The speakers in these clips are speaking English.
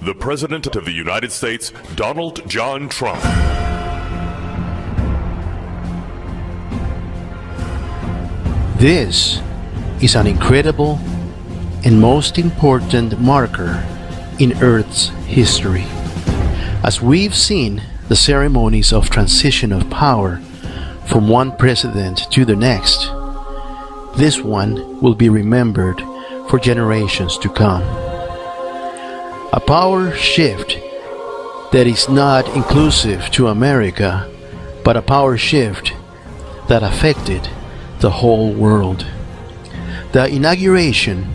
the President of the United States, Donald John Trump. This is an incredible and most important marker in Earth's history. As we've seen the ceremonies of transition of power from one president to the next, this one will be remembered for generations to come. A power shift that is not inclusive to America, but a power shift that affected the whole world. The inauguration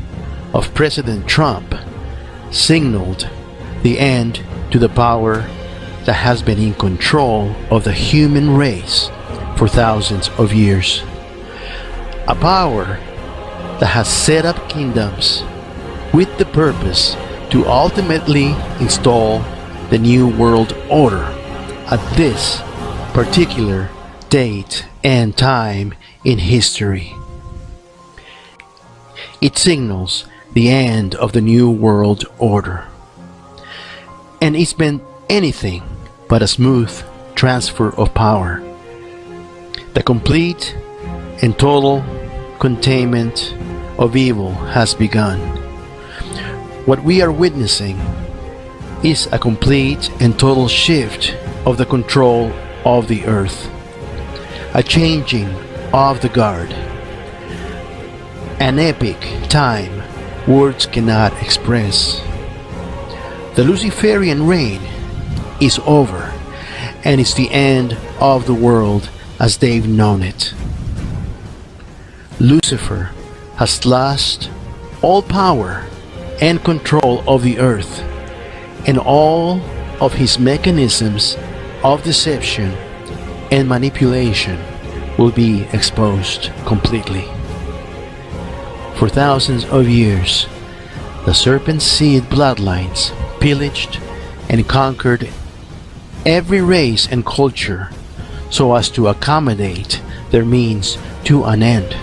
of President Trump signaled the end to the power that has been in control of the human race for thousands of years. A power that has set up kingdoms with the purpose to ultimately install the New World Order at this particular date and time in history. It signals the end of the New World Order. And it's been anything but a smooth transfer of power. The complete and total containment of evil has begun. What we are witnessing is a complete and total shift of the control of the earth, a changing of the guard, an epic time words cannot express. The Luciferian reign is over, and it's the end of the world as they've known it. Lucifer has lost all power and control of the earth, and all of his mechanisms of deception and manipulation will be exposed completely. For thousands of years, the serpent seed bloodlines pillaged and conquered every race and culture so as to accommodate their means to an end.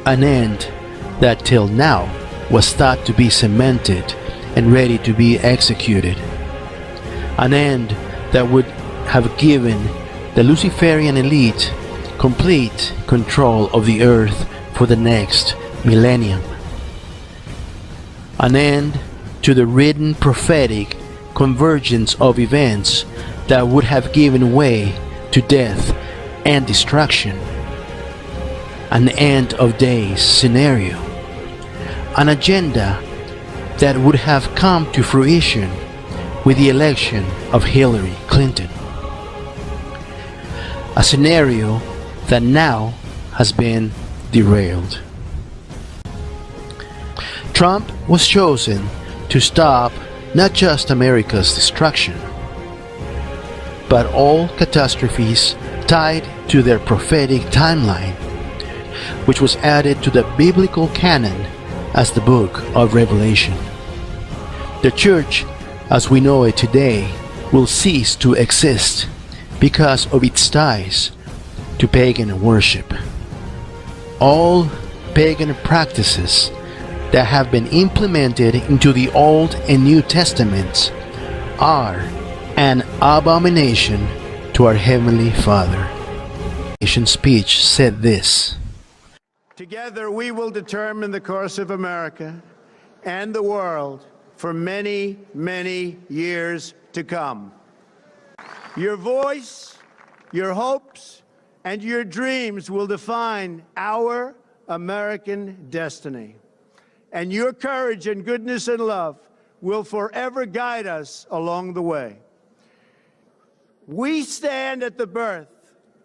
An end that till now was thought to be cemented and ready to be executed. An end that would have given the Luciferian elite complete control of the earth for the next millennium. An end to the written prophetic convergence of events that would have given way to death and destruction. An end of days scenario. An agenda that would have come to fruition with the election of Hillary Clinton. A scenario that now has been derailed. Trump was chosen to stop not just America's destruction, but all catastrophes tied to their prophetic timeline, which was added to the biblical canon as the book of Revelation. The church, as we know it today, will cease to exist because of its ties to pagan worship. All pagan practices that have been implemented into the Old and New Testaments are an abomination to our Heavenly Father. The speech said this: "Together we will determine the course of America and the world for many, many years to come. Your voice, your hopes, and your dreams will define our American destiny. And your courage and goodness and love will forever guide us along the way. We stand at the birth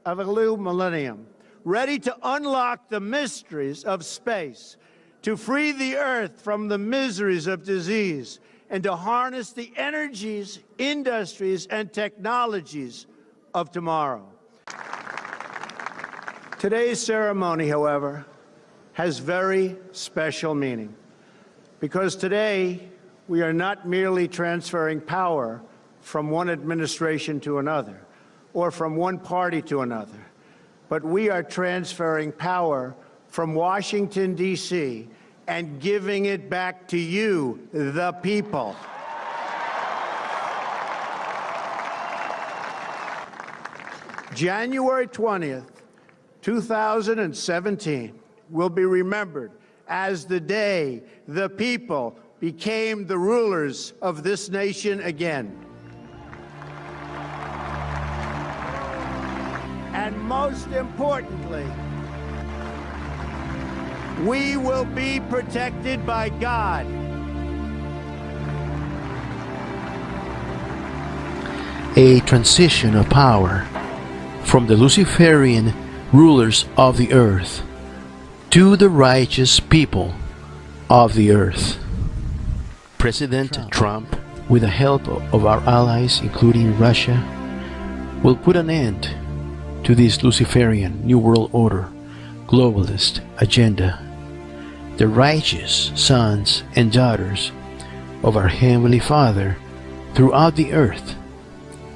of a new millennium, ready to unlock the mysteries of space, to free the earth from the miseries of disease, and to harness the energies, industries, and technologies of tomorrow." Today's ceremony, however, has very special meaning, because today we are not merely transferring power from one administration to another, or from one party to another, but we are transferring power from Washington, D.C., and giving it back to you, the people. January 20th, 2017 will be remembered as the day the people became the rulers of this nation again. And most importantly, we will be protected by God. A transition of power from the Luciferian rulers of the earth to the righteous people of the earth. President Trump, with the help of our allies, including Russia, will put an end to this Luciferian New World Order globalist agenda. The righteous sons and daughters of our Heavenly Father throughout the earth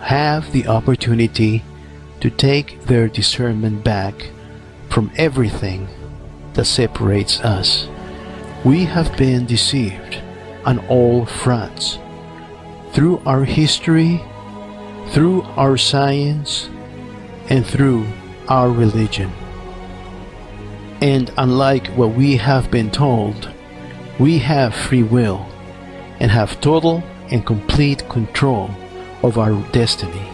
have the opportunity to take their discernment back from everything that separates us. We have been deceived on all fronts, through our history, through our science, and through our religion. And unlike what we have been told, we have free will and have total and complete control of our destiny,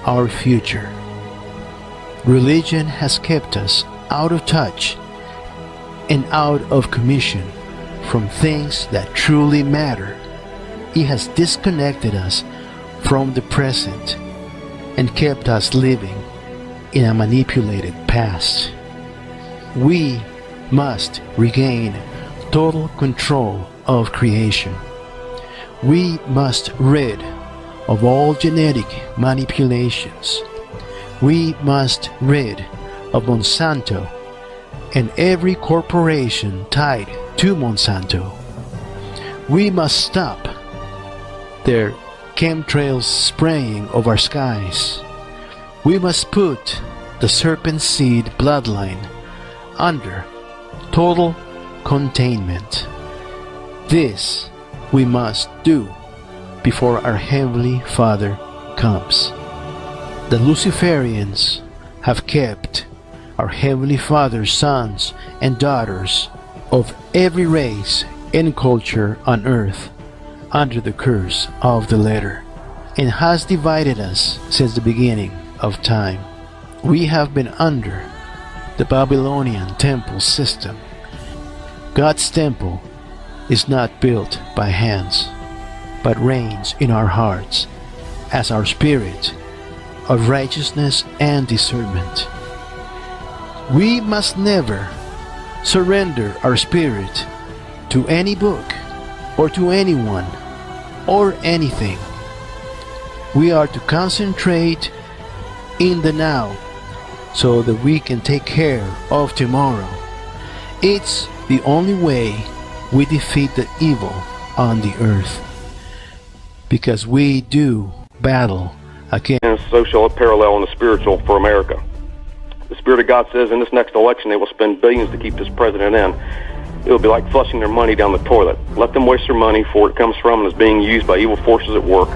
our future. Religion has kept us out of touch and out of commission from things that truly matter. It has disconnected us from the present and kept us living in a manipulated past. We must regain total control of creation. We must rid of all genetic manipulations. We must rid of Monsanto and every corporation tied to Monsanto. We must stop their chemtrails spraying of our skies. We must put the serpent seed bloodline under total containment. This we must do before our Heavenly Father comes. The Luciferians have kept our Heavenly Father's sons and daughters of every race and culture on earth under the curse of the letter, and has divided us since the beginning of time. We have been under the Babylonian temple system. God's temple is not built by hands, but reigns in our hearts as our spirit of righteousness and discernment. We must never surrender our spirit to any book or to anyone or anything. We are to concentrate in the now so that we can take care of tomorrow. It's the only way we defeat the evil on the earth, because we do battle against social parallel and the spiritual for America. The Spirit of God says in this next election they will spend billions to keep this president in. It will be like flushing their money down the toilet. Let them waste their money for where it comes from and is being used by evil forces at work.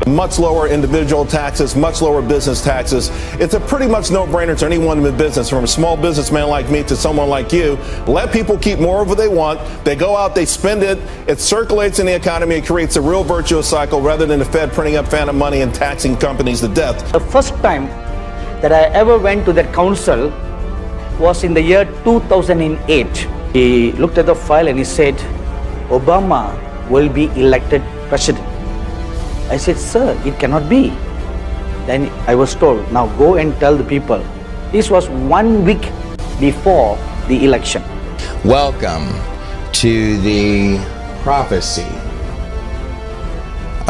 Much lower individual taxes, much lower business taxes. It's a pretty much no-brainer to anyone in business, from a small businessman like me to someone like you. Let people keep more of what they want. They go out, they spend it. It circulates in the economy. It creates a real virtuous cycle rather than the Fed printing up phantom money and taxing companies to death. The first time that I ever went to that council was in the year 2008. He looked at the file and he said, Obama will be elected president. I said, sir, it cannot be. Then I was told, now go and tell the people. This was 1 week before the election. Welcome to the prophecy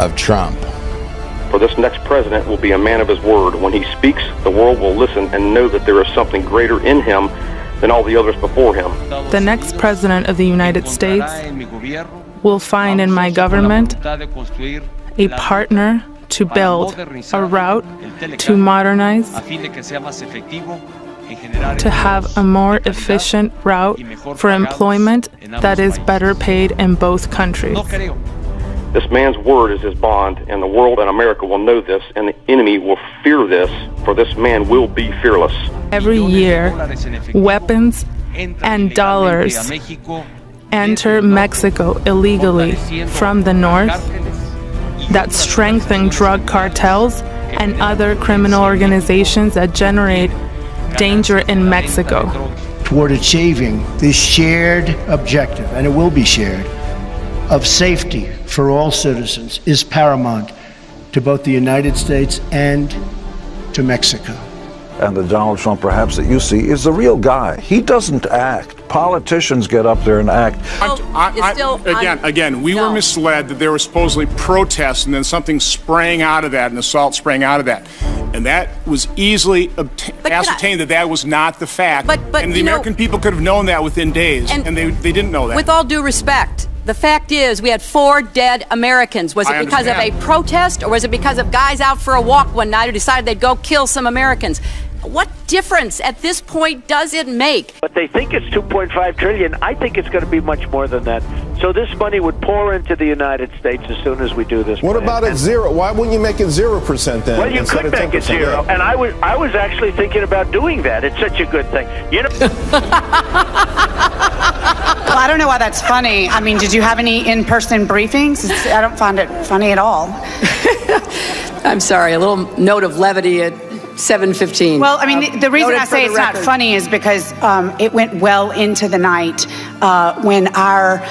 of Trump. For this next president will be a man of his word. When he speaks, the world will listen and know that there is something greater in him than all the others before him. The next president of the United States will find in my government a partner to build a route to modernize, to have a more efficient route for employment that is better paid in both countries. This man's word is his bond, and the world and America will know this, and the enemy will fear this, for this man will be fearless. Every year, weapons and dollars enter Mexico illegally from the north that strengthen drug cartels and other criminal organizations that generate danger in Mexico. Toward achieving this shared objective, and it will be shared, of safety for all citizens is paramount to both the United States and to Mexico. And the Donald Trump perhaps that you see is the real guy. He doesn't act. Politicians get up there and act. We were misled that there were supposedly protests and then something sprang out of that, an assault sprang out of that. And that was easily ascertained that was not the fact. And the American people could have known that within days, and they didn't know that. With all due respect, the fact is we had 4 dead Americans. Was it because of a protest, or was it because of guys out for a walk one night who decided they'd go kill some Americans? What difference at this point does it make? But they think it's $2.5 trillion. I think it's going to be much more than that. So this money would pour into the United States as soon as we do this. What about at zero? Why wouldn't you make it 0% then? Well, you could make it 0, and I was actually thinking about doing that. It's such a good thing, you know. Well, I don't know why that's funny. I mean, did you have any in-person briefings? I don't find it funny at all. I'm sorry, a little note of levity at 7:15. Well, I mean, the reason I say it's not funny is because it went well into the night when our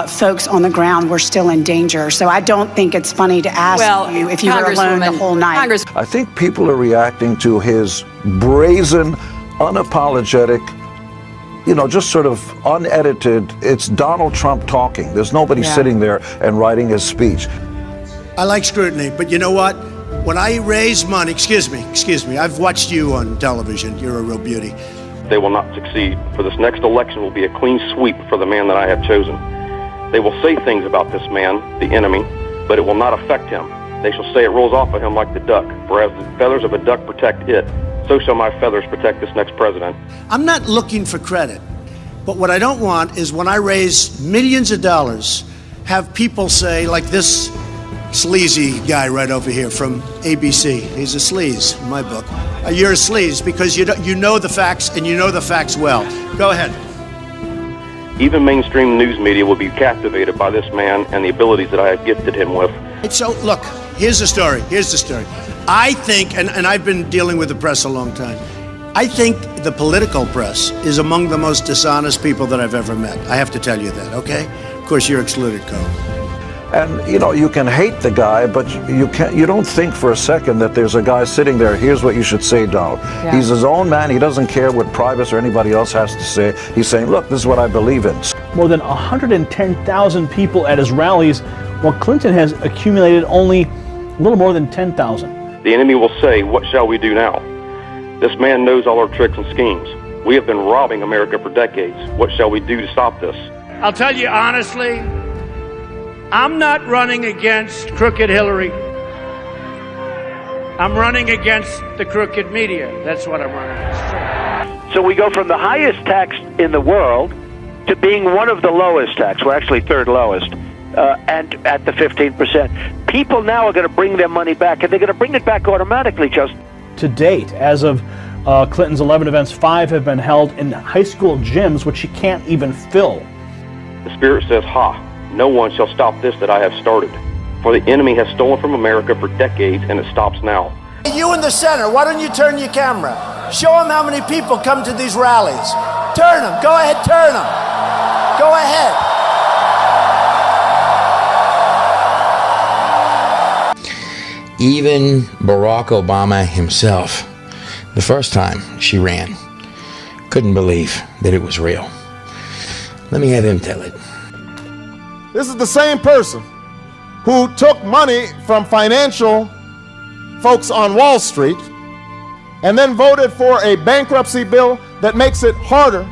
folks on the ground were still in danger. So I don't think it's funny to ask you if you were alone the whole night. I think people are reacting to his brazen, unapologetic, just sort of unedited. It's Donald Trump talking. There's nobody sitting there and writing his speech. I like scrutiny, but you know what? When I raise money, excuse me, I've watched you on television. You're a real beauty. They will not succeed, for this next election will be a clean sweep for the man that I have chosen. They will say things about this man, the enemy, but it will not affect him. They shall say it rolls off of him like the duck, for as the feathers of a duck protect it, so shall my feathers protect this next president. I'm not looking for credit, but what I don't want is when I raise millions of dollars, have people say, like this sleazy guy right over here from ABC. He's a sleaze in my book. You're a sleaze because you know the facts, and you know the facts well. Go ahead. Even mainstream news media will be captivated by this man and the abilities that I have gifted him with. So, look, here's the story. I think, and I've been dealing with the press a long time, I think the political press is among the most dishonest people that I've ever met. I have to tell you that, okay? Of course, you're excluded, Cole. And, you can hate the guy, but you don't think for a second that there's a guy sitting there, here's what you should say, Donald. Yeah. He's his own man. He doesn't care what Privacy or anybody else has to say. He's saying, look, this is what I believe in. More than 110,000 people at his rallies, while Clinton has accumulated only a little more than 10,000. The enemy will say, what shall we do now? This man knows all our tricks and schemes. We have been robbing America for decades. What shall we do to stop this? I'll tell you honestly, I'm not running against crooked Hillary. I'm running against the crooked media. That's what I'm running against. So we go from the highest tax in the world to being one of the lowest tax. We're actually third lowest, and at the 15%. People now are going to bring their money back, and they're going to bring it back automatically, just. To date, as of Clinton's 11 events, 5 have been held in high school gyms, which she can't even fill. The Spirit says, ha! No one shall stop this that I have started. For the enemy has stolen from America for decades, and it stops now. You in the center, why don't you turn your camera? Show them how many people come to these rallies. Turn them. Go ahead, turn them. Go ahead. Even Barack Obama himself, the first time she ran, couldn't believe that it was real. Let me have him tell it. This is the same person who took money from financial folks on Wall Street and then voted for a bankruptcy bill that makes it harder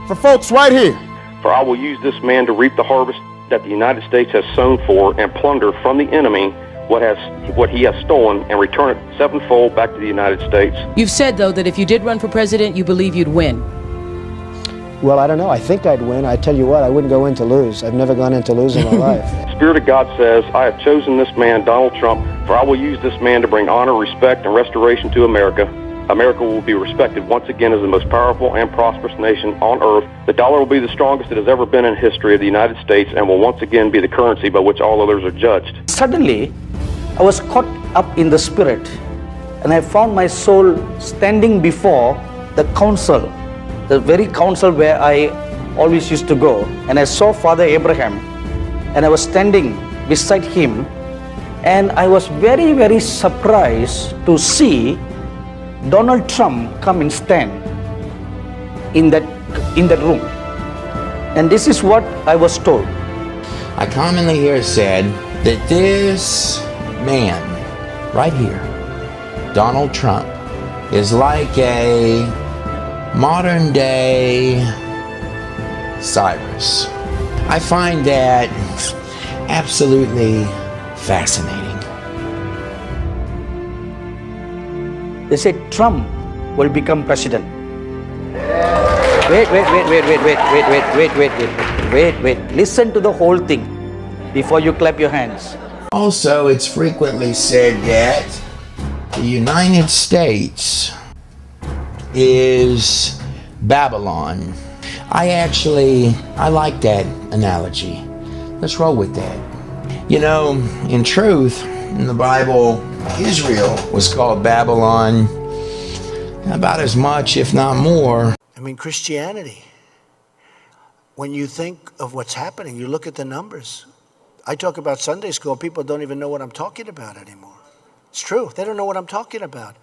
for folks right here. For I will use this man to reap the harvest that the United States has sown for and plunder from the enemy what he has stolen and return it sevenfold back to the United States. You've said, though, that if you did run for president, you believe you'd win. Well, I don't know. I think I'd win. I tell you what, I wouldn't go in to lose. I've never gone in to lose in my life. Spirit of God says, I have chosen this man, Donald Trump, for I will use this man to bring honor, respect, and restoration to America. America will be respected once again as the most powerful and prosperous nation on earth. The dollar will be the strongest it has ever been in history of the United States and will once again be the currency by which all others are judged. Suddenly, I was caught up in the Spirit, and I found my soul standing before the council, the very council where I always used to go. And I saw Father Abraham, and I was standing beside him, and I was very, very surprised to see Donald Trump come and stand in that room. And this is what I was told. I commonly hear said that this man right here, Donald Trump, is like a modern day Cyrus. I find that absolutely fascinating. They said Trump will become president. Wait. Listen to the whole thing before you clap your hands. Also, it's frequently said that the United States is Babylon. I like that analogy. Let's roll with that. You know, in truth, in the Bible, Israel was called Babylon about as much, if not more. I mean, Christianity, when you think of what's happening, you look at the numbers. I talk about Sunday school, people don't even know what I'm talking about anymore. It's true, they don't know what I'm talking about.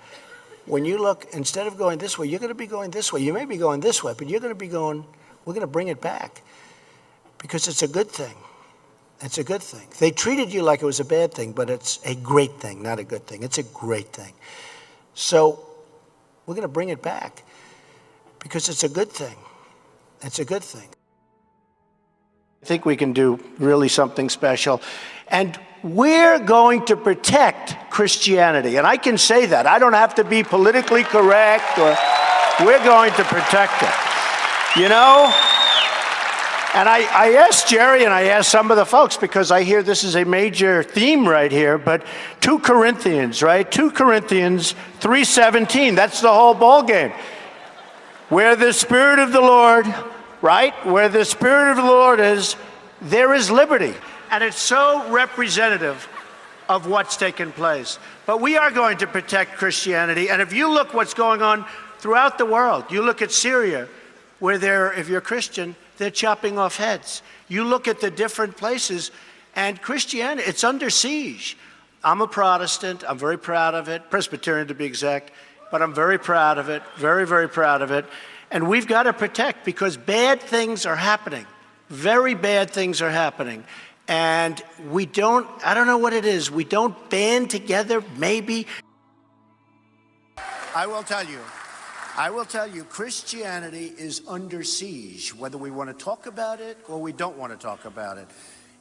When you look, instead of going this way, you're going to be going this way. You may be going this way, but you're going to be going, we're going to bring it back because it's a good thing. It's a good thing. They treated you like it was a bad thing, but it's a great thing, not a good thing. It's a great thing. So we're going to bring it back because it's a good thing. It's a good thing. I think we can do really something special. And we're going to protect Christianity. And I can say that. I don't have to be politically correct, or we're going to protect it. You know? And I asked Jerry and I asked some of the folks, because I hear this is a major theme right here, but 2 Corinthians, right? 2 Corinthians 3:17, that's the whole ball game. Where the Spirit of the Lord, right? Where the Spirit of the Lord is, there is liberty. And it's so representative of what's taken place. But we are going to protect Christianity. And if you look what's going on throughout the world, you look at Syria, where if you're Christian, they're chopping off heads. You look at the different places, and Christianity, it's under siege. I'm a Protestant. I'm very proud of it. Presbyterian to be exact. But I'm very proud of it. Very, very proud of it. And we've got to protect, because bad things are happening. Very bad things are happening. And we don't, I don't know what it is. We don't band together, maybe. I will tell you, Christianity is under siege, whether we want to talk about it or we don't want to talk about it.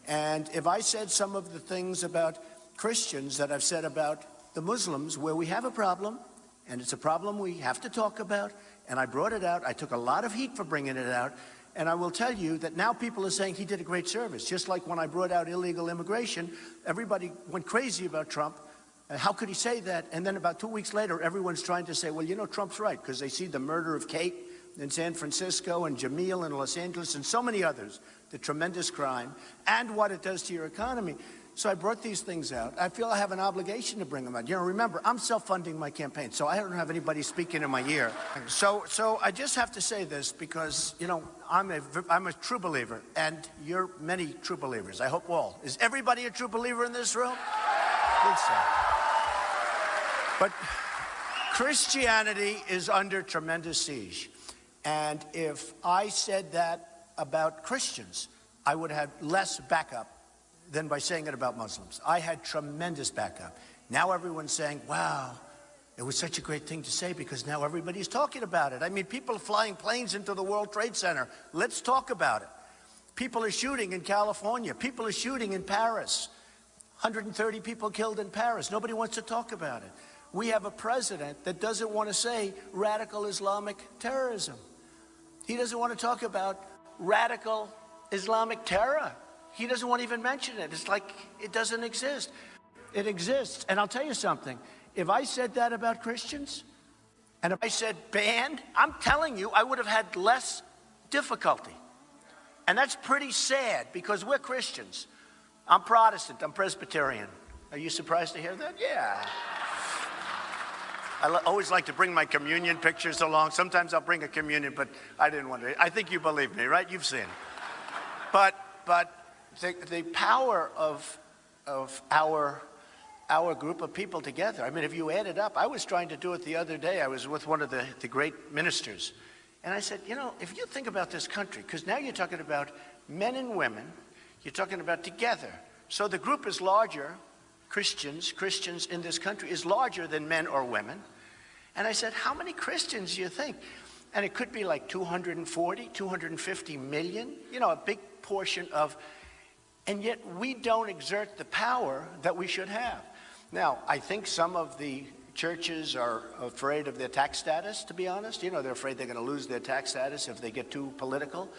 And if I said some of the things about Christians that I've said about the Muslims, where we have a problem, and it's a problem we have to talk about, and I brought it out, I took a lot of heat for bringing it out, and I will tell you that now people are saying he did a great service. Just like when I brought out illegal immigration, everybody went crazy about Trump. How could he say that? And then about 2 weeks later, everyone's trying to say, well, you know, Trump's right, because they see the murder of Kate in San Francisco and Jamil in Los Angeles and so many others, the tremendous crime, and what it does to your economy. So I brought these things out. I feel I have an obligation to bring them out. You know, remember, I'm self-funding my campaign, so I don't have anybody speaking in my ear. So I just have to say this because, you know, I'm a true believer, and you're many true believers. I hope all. Is everybody a true believer in this room? I think so. But Christianity is under tremendous siege. And if I said that about Christians, I would have less backup than by saying it about Muslims. I had tremendous backup. Now everyone's saying, wow, it was such a great thing to say because now everybody's talking about it. I mean, people are flying planes into the World Trade Center. Let's talk about it. People are shooting in California. People are shooting in Paris. 130 people killed in Paris. Nobody wants to talk about it. We have a president that doesn't want to say radical Islamic terrorism. He doesn't want to talk about radical Islamic terror. He doesn't want to even mention it. It's like it doesn't exist. It exists. And I'll tell you something. If I said that about Christians, and if I said banned, I'm telling you, I would have had less difficulty. And that's pretty sad because we're Christians. I'm Protestant. I'm Presbyterian. Are you surprised to hear that? Yeah. I always like to bring my communion pictures along. Sometimes I'll bring a communion, but I didn't want to. I think you believe me, right? You've seen. But the power of our group of people together. I mean, if you add it up, I was trying to do it the other day. I was with one of the great ministers. And I said, you know, if you think about this country, because now you're talking about men and women, you're talking about together. So the group is larger. Christians in this country is larger than men or women. And I said, how many Christians do you think? And it could be like 240, 250 million, you know, a big portion of, and yet we don't exert the power that we should have. Now, I think some of the churches are afraid of their tax status, to be honest. You know, they're afraid they're going to lose their tax status if they get too political.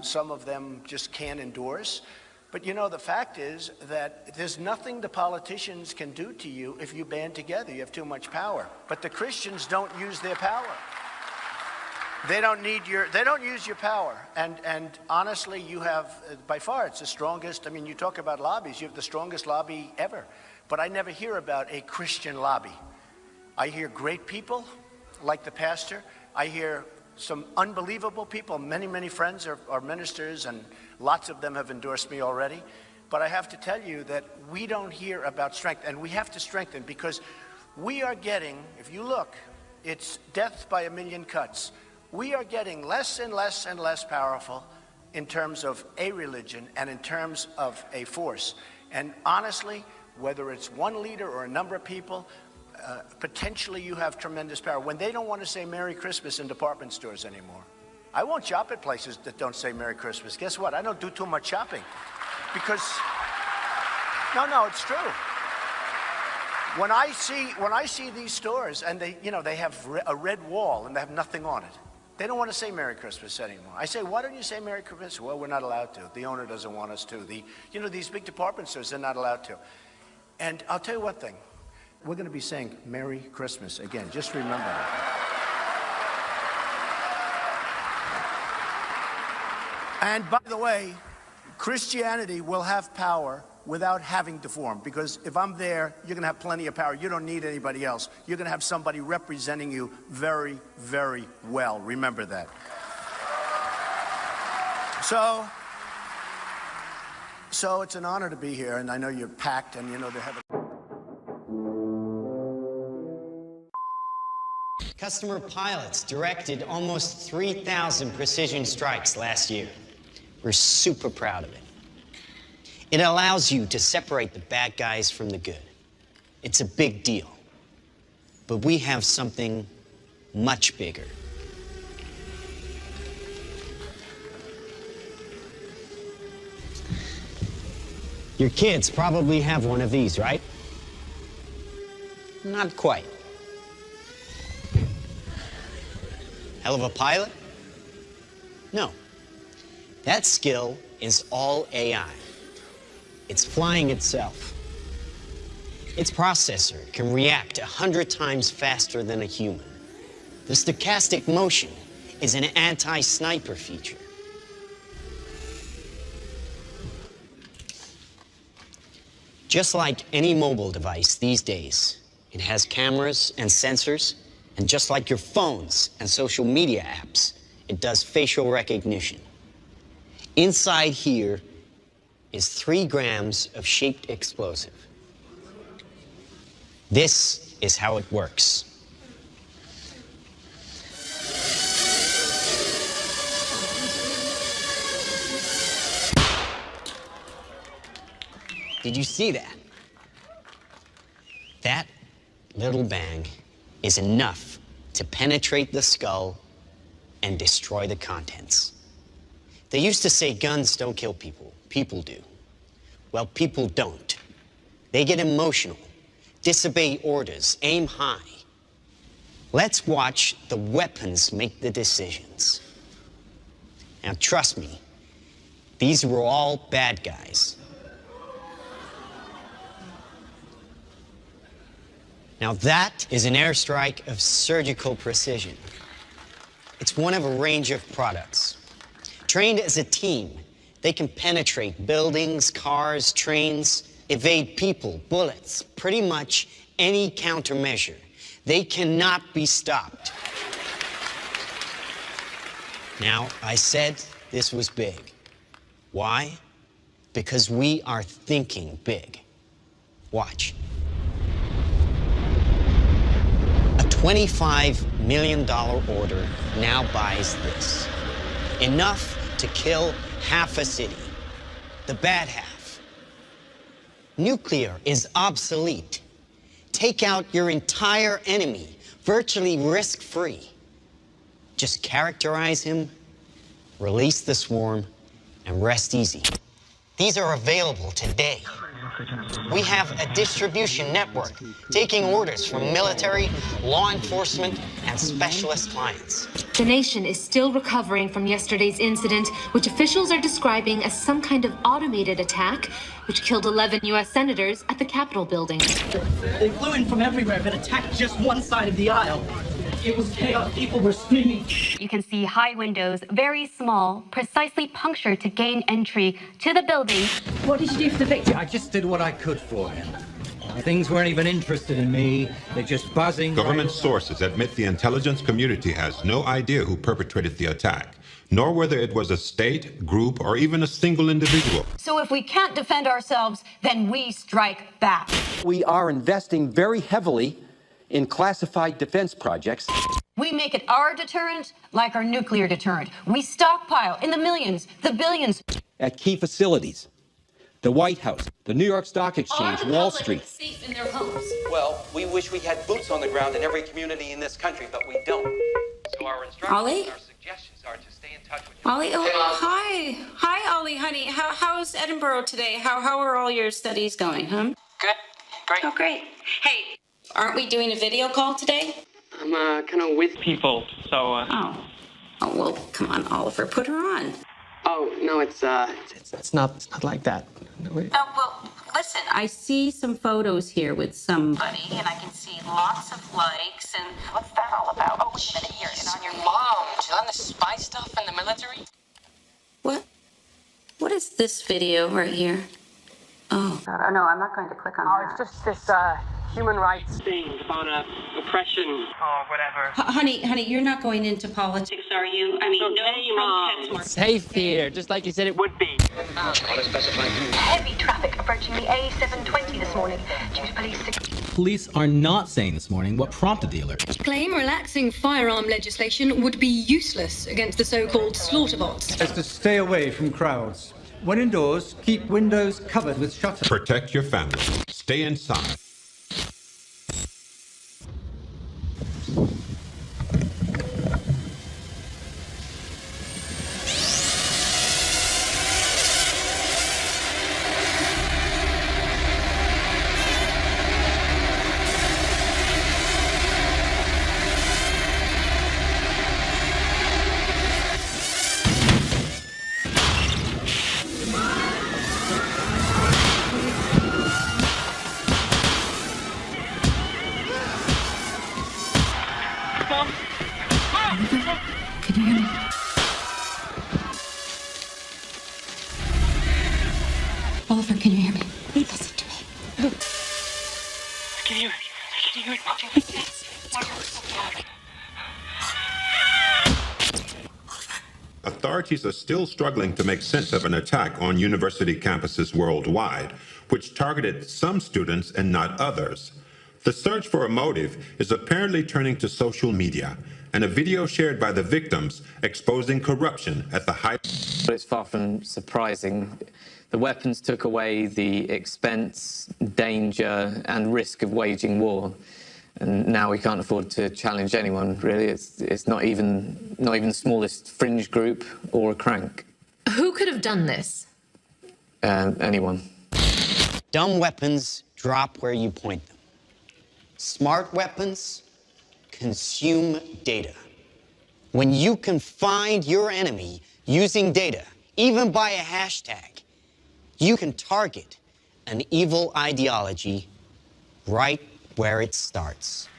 Some of them just can't endorse. But you know, the fact is that there's nothing the politicians can do to you if you band together. You have too much power. But the Christians don't use their power. They don't use your power. And honestly, you have, by far, it's the strongest. I mean, you talk about lobbies, you have the strongest lobby ever. But I never hear about a Christian lobby. I hear great people, like the pastor. I hear some unbelievable people. Many friends are ministers, and lots of them have endorsed me already. But I have to tell you that we don't hear about strength, and we have to strengthen, because we are getting, if you look, it's death by a million cuts. We are getting less and less and less powerful in terms of a religion and in terms of a force. And honestly, whether it's one leader or a number of people, potentially you have tremendous power. When they don't want to say Merry Christmas in department stores anymore. I won't shop at places that don't say Merry Christmas. Guess what? I don't do too much shopping. Because, no, it's true. When I see these stores and they have a red wall and they have nothing on it, they don't want to say Merry Christmas anymore. I say, why don't you say Merry Christmas? Well, we're not allowed to. The owner doesn't want us to. These big department stores, they're not allowed to. And I'll tell you one thing. We're going to be saying Merry Christmas again. Just remember that. And by the way, Christianity will have power without having to form. Because if I'm there, you're going to have plenty of power. You don't need anybody else. You're going to have somebody representing you very, very well. Remember that. So it's an honor to be here, and I know you're packed, and you know they have a... Customer pilots directed almost 3,000 precision strikes last year. We're super proud of it. It allows you to separate the bad guys from the good. It's a big deal. But we have something much bigger. Your kids probably have one of these, right? Not quite. Hell of a pilot? No. That skill is all AI. It's flying itself. Its processor can react 100 times faster than a human. The stochastic motion is an anti-sniper feature. Just like any mobile device these days, it has cameras and sensors, and just like your phones and social media apps, it does facial recognition. Inside here is 3 grams of shaped explosive. This is how it works. Did you see that? That little bang is enough to penetrate the skull and destroy the contents. They used to say guns don't kill people, people do. Well, people don't. They get emotional, disobey orders, aim high. Let's watch the weapons make the decisions. Now, trust me, These were all bad guys. Now that is an airstrike of surgical precision. It's one of a range of products. Trained as a team, they can penetrate buildings, cars, trains, evade people, bullets, pretty much any countermeasure. They cannot be stopped. Now, I said this was big. Why? Because we are thinking big. Watch. A $25 million order now buys this. Enough to kill half a city. The bad half. Nuclear is obsolete. Take out your entire enemy, virtually risk-free. Just characterize him, release the swarm, and rest easy. These are available today. We have a distribution network taking orders from military, law enforcement, and specialist clients. The nation is still recovering from yesterday's incident, which officials are describing as some kind of automated attack, which killed 11 U.S. senators at the Capitol building. They flew in from everywhere but attacked just one side of the aisle. It was chaos. People were screaming. You can see high windows, very small, precisely punctured to gain entry to the building. What did you do for the victim? I just did what I could for him. Things weren't even interested in me. They're just buzzing. Government sources admit the intelligence community has no idea who perpetrated the attack, nor whether it was a state, group, or even a single individual. So if we can't defend ourselves, then we strike back. We are investing very heavily in classified defense projects. We make it our deterrent like our nuclear deterrent. We stockpile in the millions, the billions. At key facilities, the White House, the New York Stock Exchange, Wall Street. Safe in their homes. Well, we wish we had boots on the ground in every community in this country, but we don't. So our instructions, Ollie? our suggestions are to stay in touch with you. Ollie, hi. Hi, Ollie, honey. How's Edinburgh today? How are all your studies going, huh? Good. Great. Oh, great. Hey, aren't we doing a video call today? I'm kind of with people, so. Oh, well, come on, Oliver, put her on. Oh no, it's not like that. No, Oh, well, listen, I see some photos here with somebody, and I can see lots of likes, and what's that all about? Oh, wait a minute, here, and on your Mom, she's on the spy stuff in the military. What is this video right here? Oh. No, I'm not going to click on that. It's just this human rights thing about oppression or whatever. Honey, you're not going into politics, are you? I mean, no protest. Safe here, just like you said it would be. Heavy traffic approaching the A720 this morning due to police. Police are not saying this morning what prompted the alert. Claim relaxing firearm legislation would be useless against the so-called slaughter bots. Is to stay away from crowds. When indoors, keep windows covered with shutters. Protect your family. Stay inside. Can you hear me? Oliver, can you hear me? Listen to me. Can you hear it? Authorities are still struggling to make sense of an attack on university campuses worldwide, which targeted some students and not others. The search for a motive is apparently turning to social media, and a video shared by the victims exposing corruption at the height. But it's far from surprising. The weapons took away the expense, danger, and risk of waging war. And now we can't afford to challenge anyone, really. It's not even the smallest fringe group or a crank. Who could have done this? Anyone. Dumb weapons drop where you point them. Smart weapons consume data. When you can find your enemy using data, even by a hashtag, you can target an evil ideology right where it starts.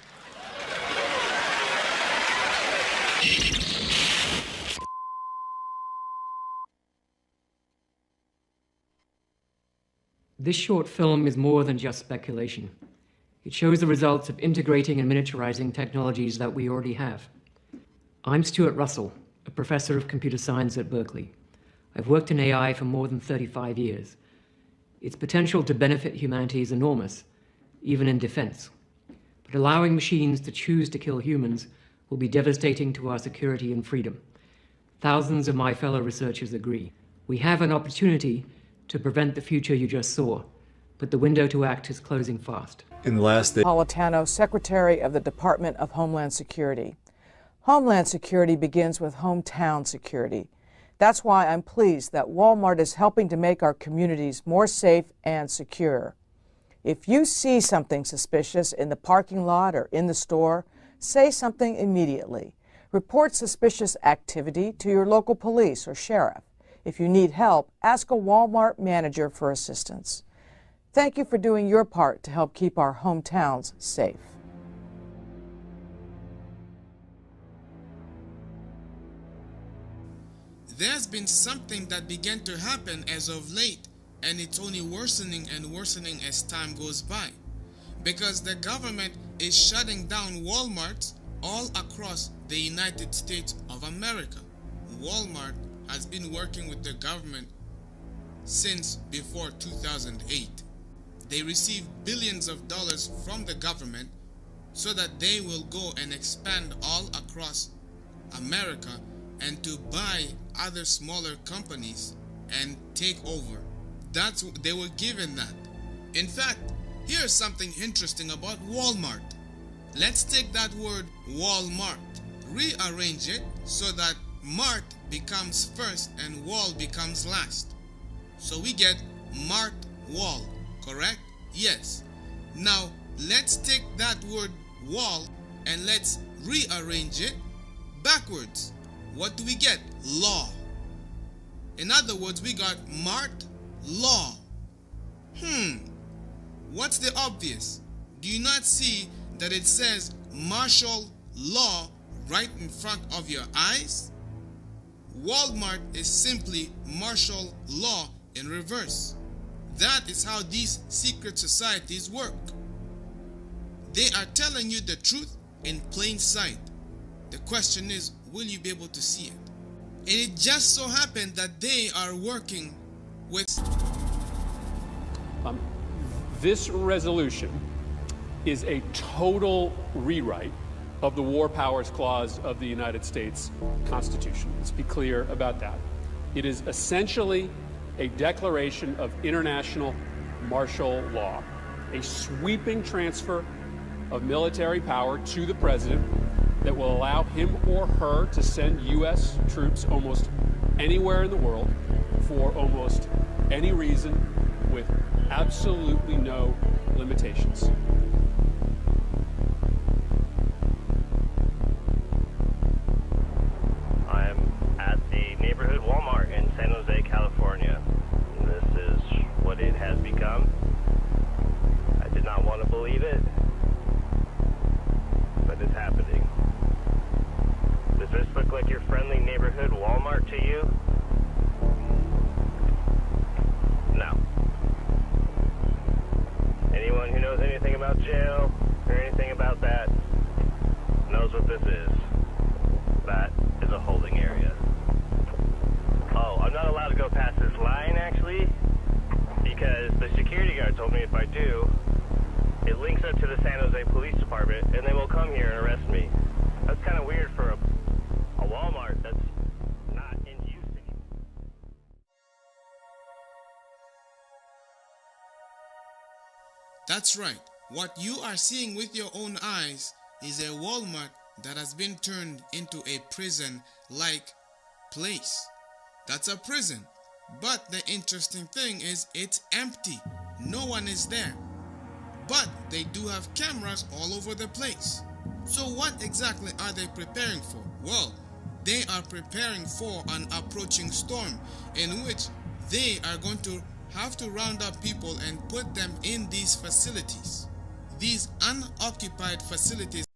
This short film is more than just speculation. It shows the results of integrating and miniaturizing technologies that we already have. I'm Stuart Russell, a professor of computer science at Berkeley. I've worked in AI for more than 35 years. Its potential to benefit humanity is enormous, even in defense. But allowing machines to choose to kill humans will be devastating to our security and freedom. Thousands of my fellow researchers agree. We have an opportunity to prevent the future you just saw, but the window to act is closing fast. In the last day, Napolitano, Secretary of the Department of Homeland Security. Homeland security begins with hometown security. That's why I'm pleased that Walmart is helping to make our communities more safe and secure. If you see something suspicious in the parking lot or in the store, say something immediately. Report suspicious activity to your local police or sheriff. If you need help, ask a Walmart manager for assistance. Thank you for doing your part to help keep our hometowns safe. There's been something that began to happen as of late, and it's only worsening and worsening as time goes by. Because the government is shutting down Walmarts all across the United States of America. Walmart has been working with the government since before 2008. They receive billions of dollars from the government so that they will go and expand all across America and to buy other smaller companies and take over. They were given that. In fact, here's something interesting about Walmart. Let's take that word Walmart, rearrange it so that Mart becomes first and Wall becomes last. So we get Mart Wall, correct? Yes. Now let's take that word wall and let's rearrange it backwards. What do we get? Law. In other words, we got Mart Law. What's the obvious? Do you not see that it says martial law right in front of your eyes? Walmart is simply martial law in reverse. That is how these secret societies work. They are telling you the truth in plain sight. The question is, will you be able to see it? And it just so happened that they are working with... This resolution is a total rewrite of the War Powers Clause of the United States Constitution. Let's be clear about that. It is essentially a declaration of international martial law, a sweeping transfer of military power to the president that will allow him or her to send U.S. troops almost anywhere in the world for almost any reason with absolutely no limitations. I'm at the neighborhood Walmart in San Jose, California. This is what it has become. I did not want to believe it, but it's happening. Does this look like your friendly neighborhood Walmart to you? No. Anyone who knows anything about jail or anything about that knows what this is. That is a holding area. Oh, I'm not allowed to go past this line, actually, because the security guard told me if I do, it links up to the San Jose Police Department, and they will come here and arrest me. That's kind of weird for a Walmart that's not in use anymore. That's right. What you are seeing with your own eyes is a Walmart that has been turned into a prison-like place. That's a prison. But the interesting thing is it's empty. No one is there. But they do have cameras all over the place. So what exactly are they preparing for? Well, they are preparing for an approaching storm in which they are going to have to round up people and put them in these facilities. These unoccupied facilities